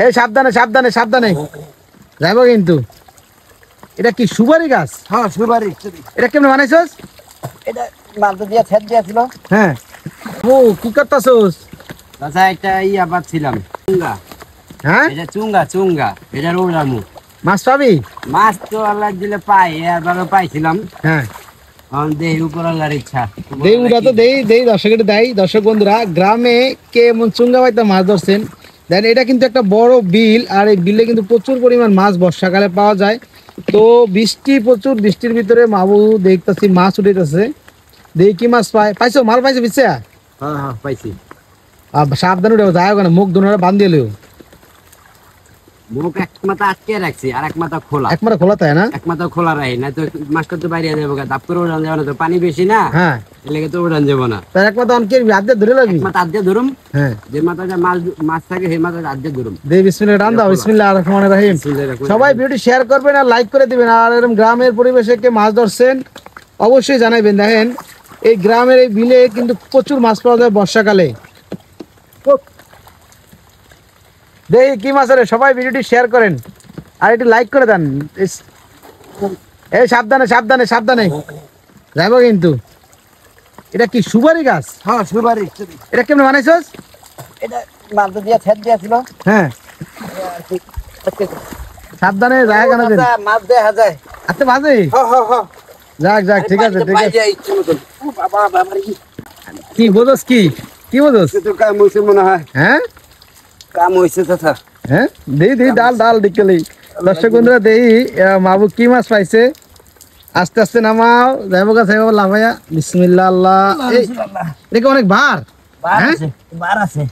এই সাবধানে সাবধানে সাবধানে যাবো কিন্তু। এটা কি সুপারি গাছ? হ্যাঁ সুপারি। এটা কেমন বানাইছস? এটা মালটা দিয়া ছেদ দিয়েছিল। হ্যাঁ। ও কি করতাছস? আচ্ছা এটা আবার ছিলাম চুঙ্গা। হ্যাঁ এটা চুঙ্গা চুঙ্গা, এটা রোলামু। মাছ পাবি? মাছ তো আল্লাহ দিলে পাই, এবারও পাইছিলাম। হ্যাঁ দেই উপর আল্লাহর ইচ্ছা। দেই উড়া তো দেই দেই দর্শকের দেই। দর্শক বন্ধুরা, গ্রামে কে এমন চুঙ্গা বাইতে মাছ ধরছেন দেন? এটা কিন্তু একটা বড় বিল, আর এই বিলে কিন্তু প্রচুর পরিমাণ মাছ বর্ষাকালে পাওয়া যায়। তো বৃষ্টি প্রচুর, বৃষ্টির ভিতরে মাবু দেখতেছি মাছ উঠেছে। দেখি কি মাছ পাইছো? মাল পাইছো বিচ্ছে? হ্যাঁ হ্যাঁ পাইছি। সাবধান উঠে যায় ওখানে, মুখ দুনারে বান্ধি এলো। মুখ এক মাথা আটকে রাখছি আর এক মাথা খোলা। এক মাথা খোলা তাই না? এক মাথা খোলা রাখি না তো মাছটা তো বাইরে যাবো, দাপ করে উড়ান যাবো না, তো পানি বেশি না। হ্যাঁ এলাকা তো উড়ান যাবো না। তার এক মাথা অনকে হাতে ধরে লাগবি। এক মাথা আধে ধরুম। হ্যাঁ যে মাথাটা মাছ থাকে সেই মাথাটা আধে ধরুম। দে বিসমিল্লাহ টান দাও। বিসমিল্লাহির রহমানির রহিম। সবাই ভিডিওটি শেয়ার করবেন আর লাইক করে দিবেন। আর এরকম গ্রামের পরিবেশে কে মাছ ধরছেন অবশ্যই জানাবেন। দেখেন এই গ্রামের এই বিলে কিন্তু প্রচুর মাছ পাওয়া যায় বর্ষাকালে। দেখি কি মাছ রে, সবাই ভিডিওটি শেয়ার করেন আর একটু লাইক করে দেন। এই সাবধানে সাবধানে সাবধানে যাবো কিন্তু। এটা কি সুপারি গাছ? হ্যাঁ সুপারি। এটা কেমন বানাইছস? এটা মালটা দিয়া ছেদ দিয়েছিল। হ্যাঁ সাবধানে যায় কেন দেন? মাছ দেখা যায়। আচ্ছা বাজে যাক যাক ঠিক আছে ঠিক আছে। কি বোঝস? কি কি বোঝস? কাম হয়েছে মনে হয়। হ্যাঁ কাম হয়েছে তথা। হ্যাঁ দেই দেই ডাল ডাল দিকেলি। দর্শক বন্ধুরা দেই মাবু কি মাছ পাইছে। আস্তে আস্তে নামাও, যাইবো গা যাইবো লাভাইয়া। বিসমিল্লাহ আল্লাহ। দেখো অনেক বার। হ্যাঁ বার আছে।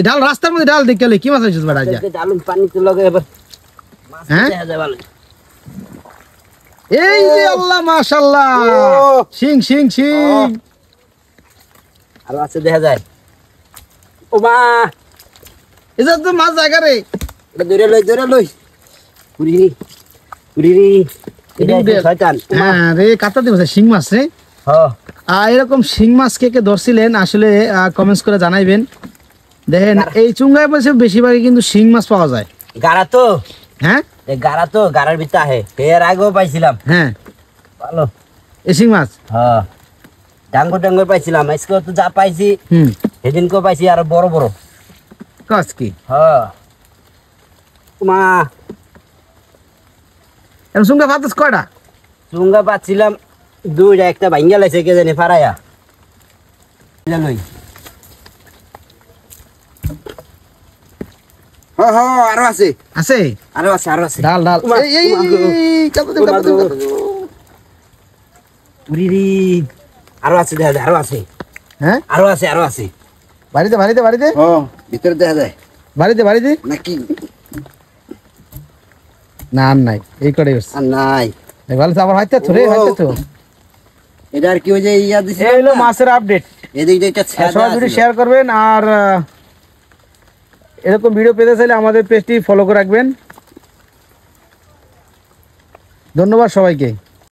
ডাল রাস্তার মধ্যে ডাল দিকেলি। কি মাছ পাইছিস বাড়া যা? ডালুম পানি তো লগে এবার মাছ হ্যাঁ দেখা যায় ভালো। এই যে আল্লাহ মাশাআল্লাহ, শিং শিং শিং। আর আছে দেখা যায়। ও মা এটা তো মাছ জায়গা রে। এটা ধরে লই পুরিরি পুরিরি। এটা শয়তান। হ্যাঁ রে, কাটা দিবছে শিং মাছ রে। হ্যাঁ এরকম শিং মাছ কে কে ধরছিলেন আসলে কমেন্টস করে জানাইবেন। দেখেন এই চুঙ্গায় বসে বেশিরভাগই কিন্তু শিং মাছ পাওয়া যায়। গাড়া তো। হ্যাঁ এই গাড়া তো, গাড়ার ভিতরে আহে। এর আগেও পাইছিলাম। হ্যাঁ ভালো এই শিং মাছ। হ্যাঁ ডাঙ্গর ডাঙ্গর পাইছিলাম। আজকে তো যা পাইছি সেদিনকেও পাইছি আরো বড় বড়। কাজ কি? হ্যাঁ মা চুঙ্গা ভাত কয়টা? চুঙ্গা পাচ্ছিলাম দুইটা, একটা ভাঙ্গা লাইছে কে জানি ফারাইয়া লই। হ্যাঁ হ্যাঁ আরো আছে আছে আরো আছে আরো আছে। ডাল ডাল এই কাপড় দে কাপড় দে। উরিরি আরো আছে দেখা যায়, আরো আছে। হ্যাঁ আরো আছে আরো আছে। বাড়িতে বাড়িতে বাড়িতে ভিতরে দেখা যায় বাড়িতে বাড়িতে নাকি? না আর নাই, এই কটাই হচ্ছে। আর নাই। ভালো তো আবার হাইতে থরে হাইতে তো। এটা আর কি ওই যে ইয়া দিছে। এই হলো মাছের আপডেট। এদিক দিয়ে একটা ছেদা সবাই ভিডিও শেয়ার করবেন আর এরকম ভিডিও পেতে চাইলে আমাদের পেজটি ফলো করে রাখবেন। ধন্যবাদ সবাইকে।